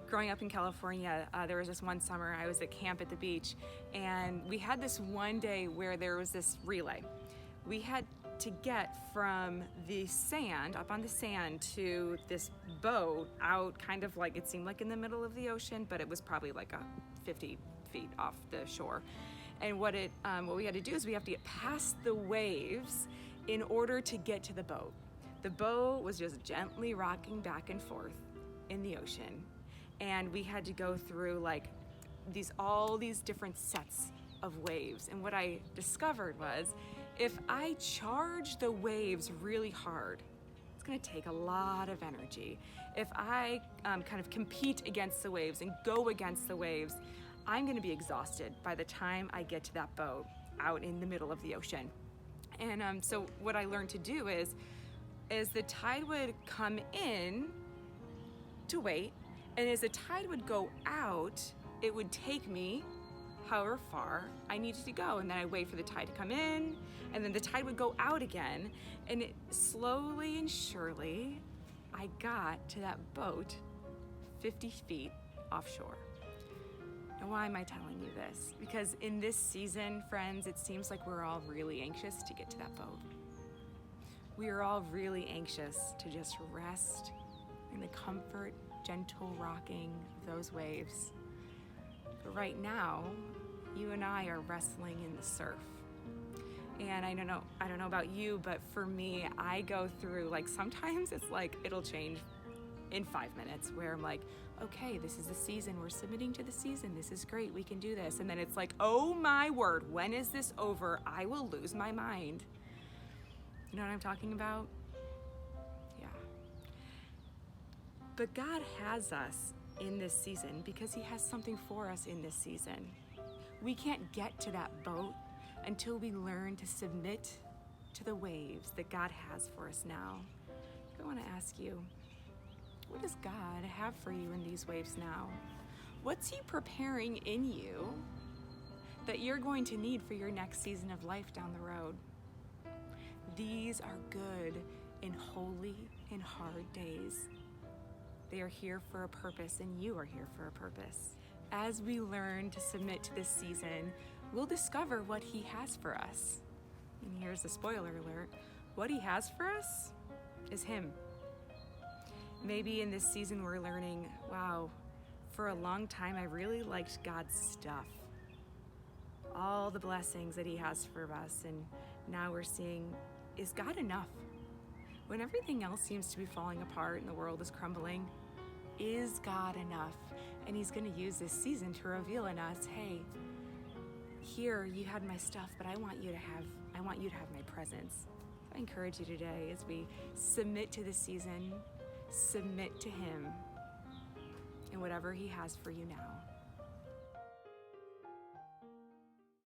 growing up in California, there was this one summer I was at camp at the beach, and we had this one day where there was this relay. We had to get from the sand, up on the sand, to this boat out kind of like, it seemed like in the middle of the ocean, but it was probably like 50 feet off the shore. And what we had to do is we have to get past the waves in order to get to the boat. The boat was just gently rocking back and forth in the ocean. And we had to go through like all these different sets of waves. And what I discovered was, if I charge the waves really hard, it's gonna take a lot of energy. If I kind of compete against the waves and go against the waves, I'm gonna be exhausted by the time I get to that boat out in the middle of the ocean. And so what I learned to do is, as the tide would come in, to wait, and as the tide would go out, it would take me however far I needed to go. And then I'd wait for the tide to come in, and then the tide would go out again. And slowly and surely, I got to that boat 50 feet offshore. And why am I telling you this? Because in this season, friends, it seems like we're all really anxious to get to that boat. We are all really anxious to just rest in the comfort, gentle rocking of those waves. But right now, you and I are wrestling in the surf. And I don't know about you, but for me, I go through, like, sometimes it's like it'll change in 5 minutes, where I'm like, okay, this is the season, we're submitting to the season, this is great, we can do this. And then it's like, oh my word, when is this over? I will lose my mind. You know what I'm talking about? Yeah. But God has us in this season because He has something for us in this season. We can't get to that boat until we learn to submit to the waves that God has for us now. I want to ask you, what does God have for you in these waves now? What's He preparing in you that you're going to need for your next season of life down the road? These are good and holy and hard days. They are here for a purpose, and you are here for a purpose. As we learn to submit to this season, we'll discover what He has for us. And here's the spoiler alert. What He has for us is Him. Maybe in this season we're learning, wow, for a long time I really liked God's stuff. All the blessings that He has for us, and now we're seeing, is God enough? When everything else seems to be falling apart and the world is crumbling, is God enough? And He's going to use this season to reveal in us, hey, here you had my stuff, but I want you to have my presence. So I encourage you today, as we submit to this season, submit to Him and whatever He has for you now.